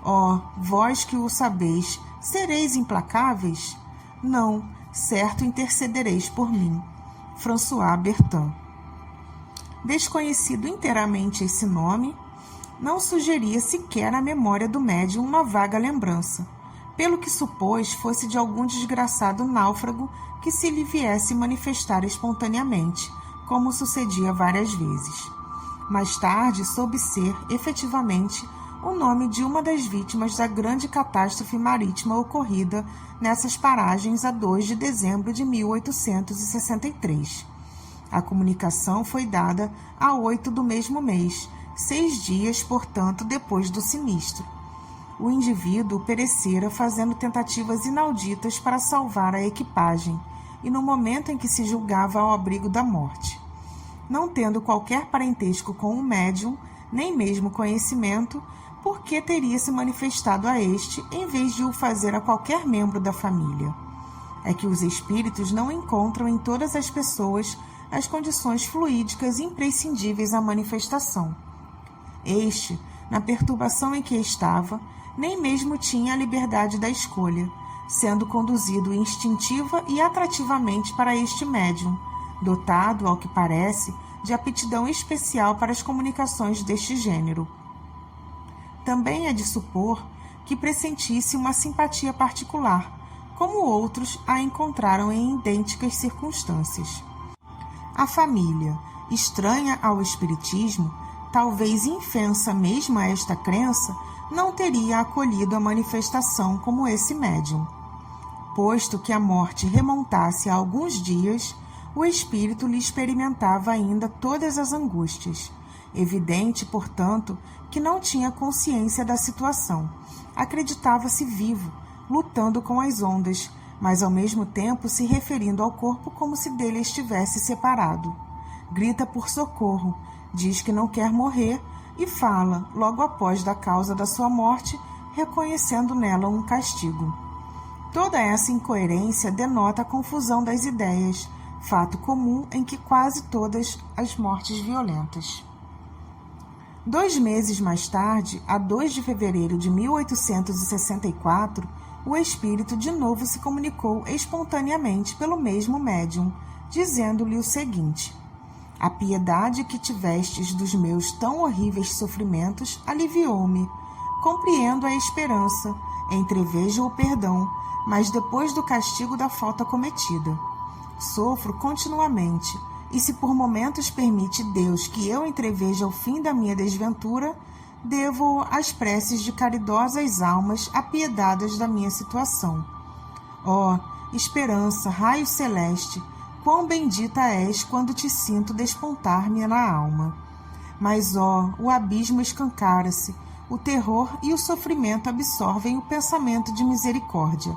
[SPEAKER 1] Ó, vós que o sabeis, sereis implacáveis? Não, certo intercedereis por mim. François Bertin. Desconhecido inteiramente esse nome, não sugeria sequer à memória do médium uma vaga lembrança, pelo que supôs fosse de algum desgraçado náufrago que se lhe viesse manifestar espontaneamente, como sucedia várias vezes. Mais tarde soube ser, efetivamente, o nome de uma das vítimas da grande catástrofe marítima ocorrida nessas paragens a 2 de dezembro de 1863. A comunicação foi dada a 8 do mesmo mês, 6 dias, portanto, depois do sinistro. O indivíduo perecera fazendo tentativas inauditas para salvar a equipagem e no momento em que se julgava ao abrigo da morte. Não tendo qualquer parentesco com o médium, nem mesmo conhecimento, por que teria se manifestado a este em vez de o fazer a qualquer membro da família? É que os espíritos não encontram em todas as pessoas as condições fluídicas imprescindíveis à manifestação. Este, na perturbação em que estava, nem mesmo tinha a liberdade da escolha, sendo conduzido instintiva e atrativamente para este médium, dotado, ao que parece, de aptidão especial para as comunicações deste gênero. Também é de supor que pressentisse uma simpatia particular, como outros a encontraram em idênticas circunstâncias. A família, estranha ao espiritismo, talvez infensa mesmo a esta crença, não teria acolhido a manifestação como esse médium. Posto que a morte remontasse a alguns dias, o espírito lhe experimentava ainda todas as angústias. Evidente, portanto, que não tinha consciência da situação. Acreditava-se vivo, lutando com as ondas, mas ao mesmo tempo se referindo ao corpo como se dele estivesse separado. Grita por socorro, diz que não quer morrer e fala, logo após da causa da sua morte, reconhecendo nela um castigo. Toda essa incoerência denota a confusão das ideias, fato comum em que quase todas as mortes violentas. 2 meses mais tarde, a 2 de fevereiro de 1864, o espírito de novo se comunicou espontaneamente pelo mesmo médium, dizendo-lhe o seguinte: a piedade que tivestes dos meus tão horríveis sofrimentos aliviou-me. Compreendo a esperança, entrevejo o perdão, mas depois do castigo da falta cometida. Sofro continuamente, e se por momentos permite Deus que eu entreveja o fim da minha desventura, devo às preces de caridosas almas apiedadas da minha situação. Ó, esperança, raio celeste, quão bendita és quando te sinto despontar-me na alma. Mas, ó, o abismo escancara-se, o terror e o sofrimento absorvem o pensamento de misericórdia.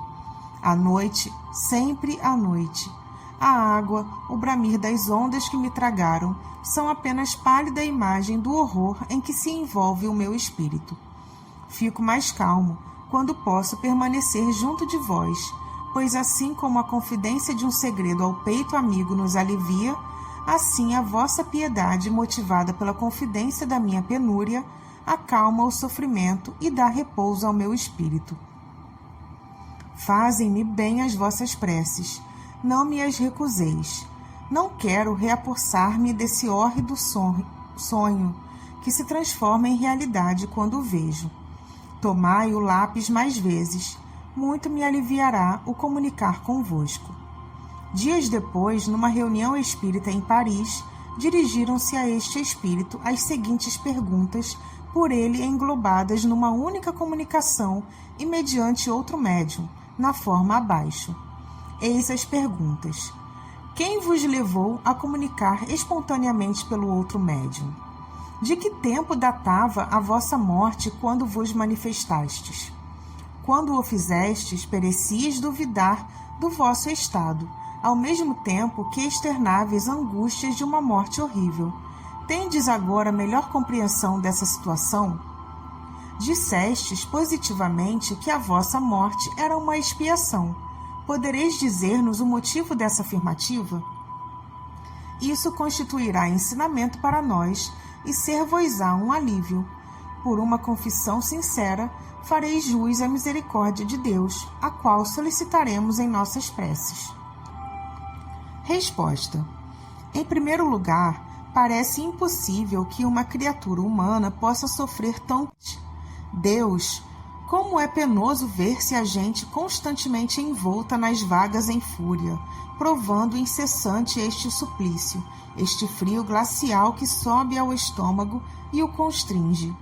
[SPEAKER 1] À noite, sempre à noite, a água, o bramir das ondas que me tragaram, são apenas pálida imagem do horror em que se envolve o meu espírito. Fico mais calmo quando posso permanecer junto de vós, pois assim como a confidência de um segredo ao peito amigo nos alivia, assim a vossa piedade, motivada pela confidência da minha penúria, acalma o sofrimento e dá repouso ao meu espírito. Fazem-me bem as vossas preces, não me as recuseis. Não quero reapossar-me desse hórrido sonho, que se transforma em realidade quando o vejo. Tomai o lápis mais vezes, muito me aliviará o comunicar convosco. Dias depois, numa reunião espírita em Paris, dirigiram-se a este espírito as seguintes perguntas, por ele englobadas numa única comunicação e mediante outro médium, na forma abaixo. Eis as perguntas. Quem vos levou a comunicar espontaneamente pelo outro médium? De que tempo datava a vossa morte quando vos manifestastes? Quando o fizestes, perecias duvidar do vosso estado, ao mesmo tempo que externáveis angústias de uma morte horrível. Tendes agora melhor compreensão dessa situação? Dissestes positivamente que a vossa morte era uma expiação. Podereis dizer-nos o motivo dessa afirmativa? Isso constituirá ensinamento para nós e ser-vos-á um alívio. Por uma confissão sincera, fareis jus à misericórdia de Deus, a qual solicitaremos em nossas preces. Resposta. Em primeiro lugar, parece impossível que uma criatura humana possa sofrer tão... Deus, como é penoso ver-se a gente constantemente envolta nas vagas em fúria, provando incessante este suplício, este frio glacial que sobe ao estômago e o constringe.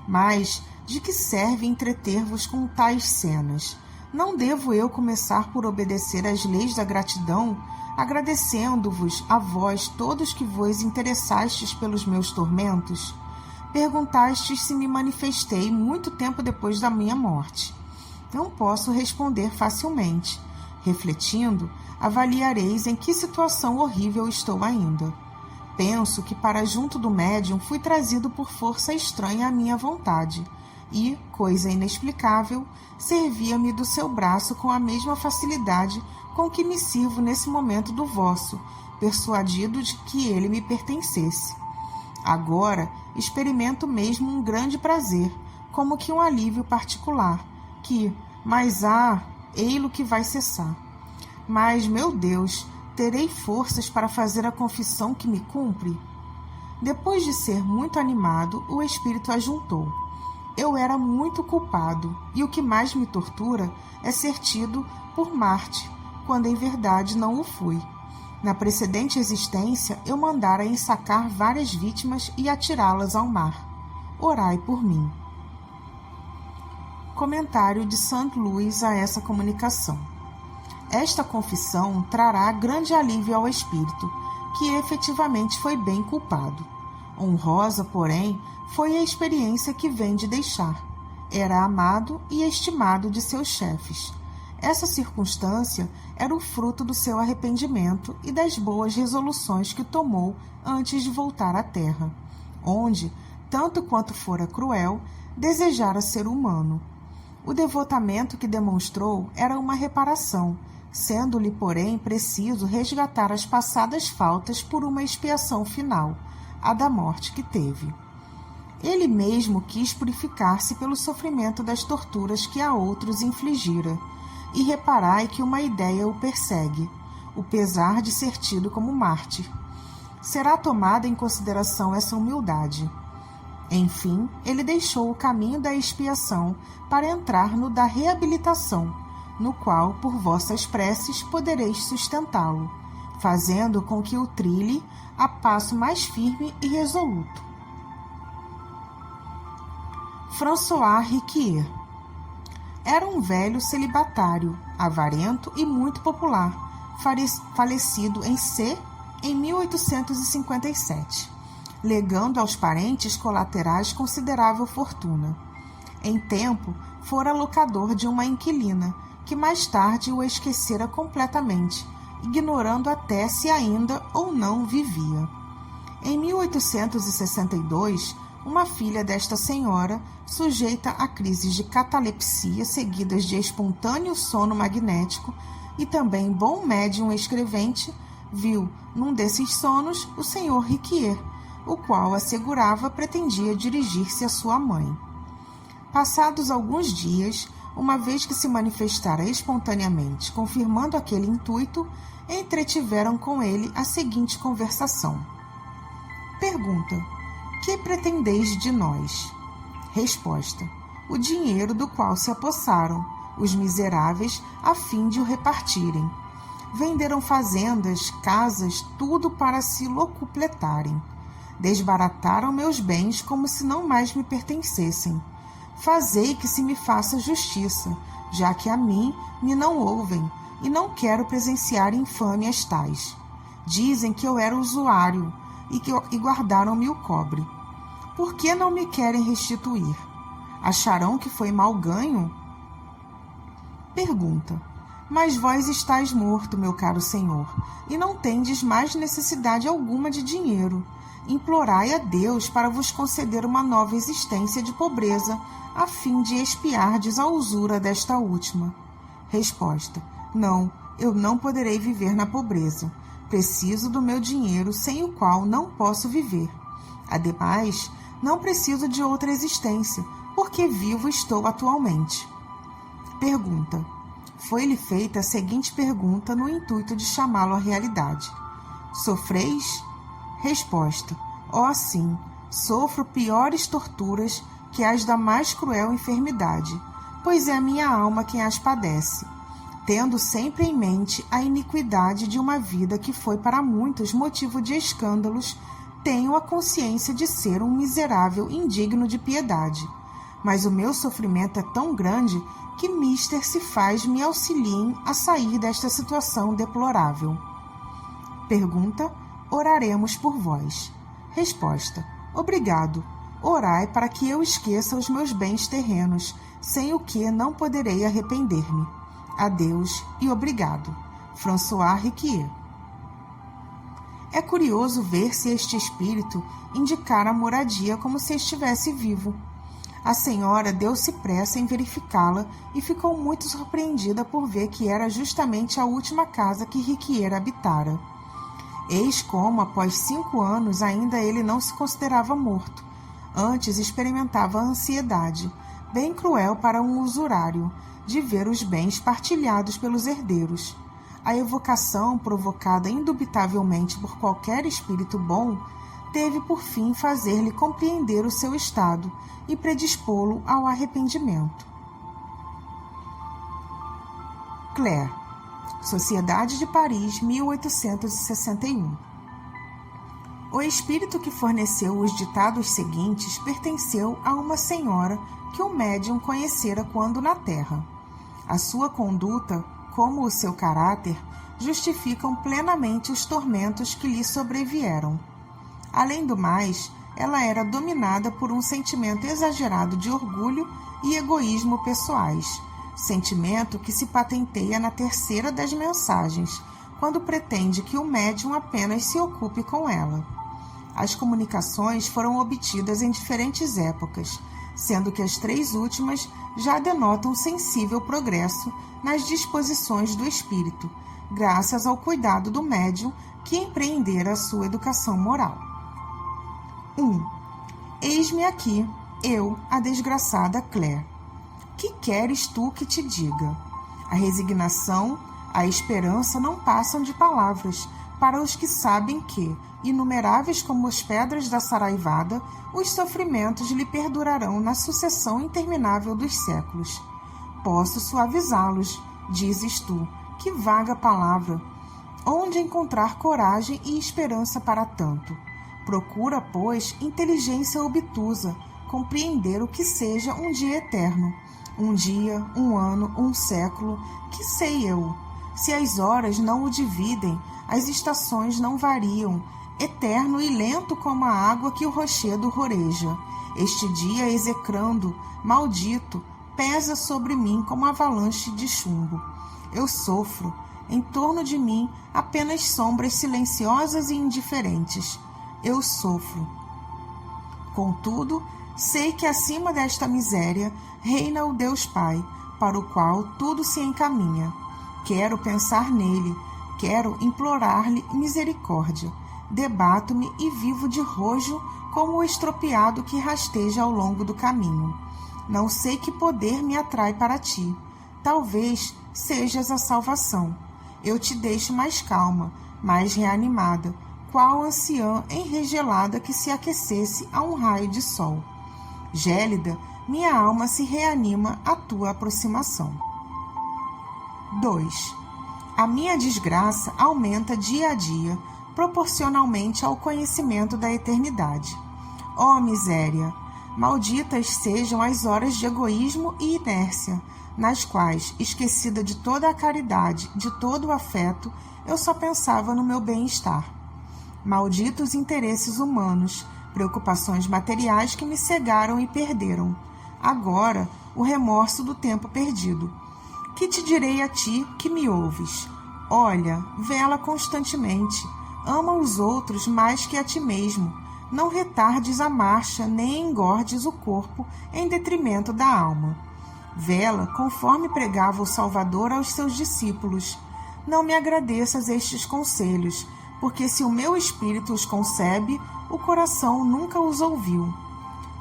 [SPEAKER 1] Mas de que serve entreter-vos com tais cenas? Não devo eu começar por obedecer às leis da gratidão, agradecendo-vos a vós todos que vos interessastes pelos meus tormentos? Perguntastes se me manifestei muito tempo depois da minha morte. Não posso responder facilmente. Refletindo, avaliareis em que situação horrível estou ainda. Penso que para junto do médium fui trazido por força estranha à minha vontade e, coisa inexplicável, servia-me do seu braço com a mesma facilidade com que me sirvo nesse momento do vosso, persuadido de que ele me pertencesse. Agora experimento mesmo um grande prazer, como que um alívio particular, que, mas ei-lo que vai cessar. Mas, meu Deus, terei forças para fazer a confissão que me cumpre? Depois de ser muito animado, o espírito ajuntou. Eu era muito culpado, e o que mais me tortura é ser tido por Marte, quando em verdade não o fui. Na precedente existência, eu mandara ensacar várias vítimas e atirá-las ao mar. Orai por mim. Comentário de St. Louis a essa comunicação. Esta confissão trará grande alívio ao espírito, que efetivamente foi bem culpado. Honrosa, porém, foi a experiência que vem de deixar. Era amado e estimado de seus chefes. Essa circunstância era o fruto do seu arrependimento e das boas resoluções que tomou antes de voltar à terra, onde, tanto quanto fora cruel, desejara ser humano. O devotamento que demonstrou era uma reparação, sendo-lhe, porém, preciso resgatar as passadas faltas por uma expiação final, a da morte que teve. Ele mesmo quis purificar-se pelo sofrimento das torturas que a outros infligira, e reparai que uma ideia o persegue, o pesar de ser tido como mártir. Será tomada em consideração essa humildade. Enfim, ele deixou o caminho da expiação para entrar no da reabilitação, no qual, por vossas preces, podereis sustentá-lo, fazendo com que o trilhe a passo mais firme e resoluto. François Riquier era um velho celibatário, avarento e muito popular, falecido em C. em 1857, legando aos parentes colaterais considerável fortuna. Em tempo, fora locador de uma inquilina, que mais tarde o esquecera completamente, ignorando até se ainda ou não vivia. Em 1862, uma filha desta senhora, sujeita a crises de catalepsia seguidas de espontâneo sono magnético e também bom médium escrevente, viu, num desses sonos, o senhor Riquier, o qual assegurava pretendia dirigir-se à sua mãe. Passados alguns dias, uma vez que se manifestara espontaneamente, confirmando aquele intuito, entretiveram com ele a seguinte conversação. Pergunta: que pretendeis de nós? Resposta: o dinheiro do qual se apossaram, os miseráveis, a fim de o repartirem. Venderam fazendas, casas, tudo para se locupletarem. Desbarataram meus bens como se não mais me pertencessem. Fazei que se me faça justiça, já que a mim me não ouvem, e não quero presenciar infâmias tais. Dizem que eu era usuário, e guardaram-me o cobre. Por que não me querem restituir? Acharão que foi mal ganho? Pergunta: mas vós estáis morto, meu caro senhor, e não tendes mais necessidade alguma de dinheiro. Implorai a Deus para vos conceder uma nova existência de pobreza, a fim de expiardes a usura desta última. Resposta: não, eu não poderei viver na pobreza. Preciso do meu dinheiro, sem o qual não posso viver. Ademais, não preciso de outra existência, porque vivo estou atualmente. Pergunta: foi-lhe feita a seguinte pergunta no intuito de chamá-lo à realidade. Sofreis? Resposta: ó sim, sofro piores torturas que as da mais cruel enfermidade, pois é a minha alma quem as padece, tendo sempre em mente a iniquidade de uma vida que foi para muitos motivo de escândalos. Tenho a consciência de ser um miserável indigno de piedade, mas o meu sofrimento é tão grande que mister se faz me auxiliem a sair desta situação deplorável. Pergunta: oraremos por vós. Resposta: obrigado. Orai para que eu esqueça os meus bens terrenos, sem o que não poderei arrepender-me. Adeus e obrigado. François Riquier. É curioso ver se este espírito indicara a moradia como se estivesse vivo. A senhora deu-se pressa em verificá-la e ficou muito surpreendida por ver que era justamente a última casa que Riquier habitara. Eis como, após 5 anos, ainda ele não se considerava morto. Antes experimentava a ansiedade, bem cruel para um usurário, de ver os bens partilhados pelos herdeiros. A evocação, provocada indubitavelmente por qualquer espírito bom, teve por fim fazer-lhe compreender o seu estado e predispô-lo ao arrependimento. Claire, Sociedade de Paris, 1861. O espírito que forneceu os ditados seguintes pertenceu a uma senhora que o médium conhecera quando na Terra. A sua conduta, como o seu caráter, justificam plenamente os tormentos que lhe sobrevieram. Além do mais, ela era dominada por um sentimento exagerado de orgulho e egoísmo pessoais, sentimento que se patenteia na terceira das mensagens, quando pretende que o médium apenas se ocupe com ela. As comunicações foram obtidas em diferentes épocas, sendo que as 3 últimas já denotam sensível progresso nas disposições do espírito, graças ao cuidado do médium que empreendera a sua educação moral. 1. Eis-me aqui, eu, a desgraçada Claire. Que queres tu que te diga? A resignação, a esperança não passam de palavras para os que sabem que, inumeráveis como as pedras da saraivada, os sofrimentos lhe perdurarão na sucessão interminável dos séculos. Posso suavizá-los, dizes tu, que vaga palavra. Onde encontrar coragem e esperança para tanto? Procura, pois, inteligência obtusa, compreender o que seja um dia eterno. Um dia, um ano, um século, que sei eu? Se as horas não o dividem, as estações não variam, eterno e lento como a água que o rochedo roreja. Este dia execrando, maldito, pesa sobre mim como avalanche de chumbo. Eu sofro, em torno de mim apenas sombras silenciosas e indiferentes. Eu sofro. Contudo, sei que acima desta miséria reina o Deus Pai, para o qual tudo se encaminha. Quero pensar nele, quero implorar-lhe misericórdia. Debato-me e vivo de rojo como o estropiado que rasteja ao longo do caminho. Não sei que poder me atrai para ti. Talvez sejas a salvação. Eu te deixo mais calma, mais reanimada, qual anciã enregelada que se aquecesse a um raio de sol. Gélida, minha alma se reanima à tua aproximação. 2. A minha desgraça aumenta dia a dia, proporcionalmente ao conhecimento da eternidade. Ó miséria! Malditas sejam as horas de egoísmo e inércia, nas quais, esquecida de toda a caridade, de todo o afeto, eu só pensava no meu bem-estar. Malditos interesses humanos, preocupações materiais que me cegaram e perderam. Agora, o remorso do tempo perdido. Que te direi a ti que me ouves? Olha, vela constantemente, ama os outros mais que a ti mesmo. Não retardes a marcha, nem engordes o corpo em detrimento da alma. Vela, conforme pregava o Salvador aos seus discípulos. Não me agradeças estes conselhos, porque se o meu espírito os concebe, o coração nunca os ouviu.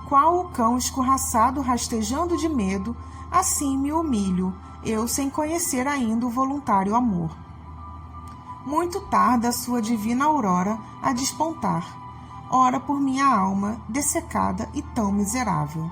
[SPEAKER 1] Qual o cão escorraçado rastejando de medo, assim me humilho, eu sem conhecer ainda o voluntário amor. Muito tarda a sua divina aurora a despontar. Ora por minha alma, dessecada e tão miserável.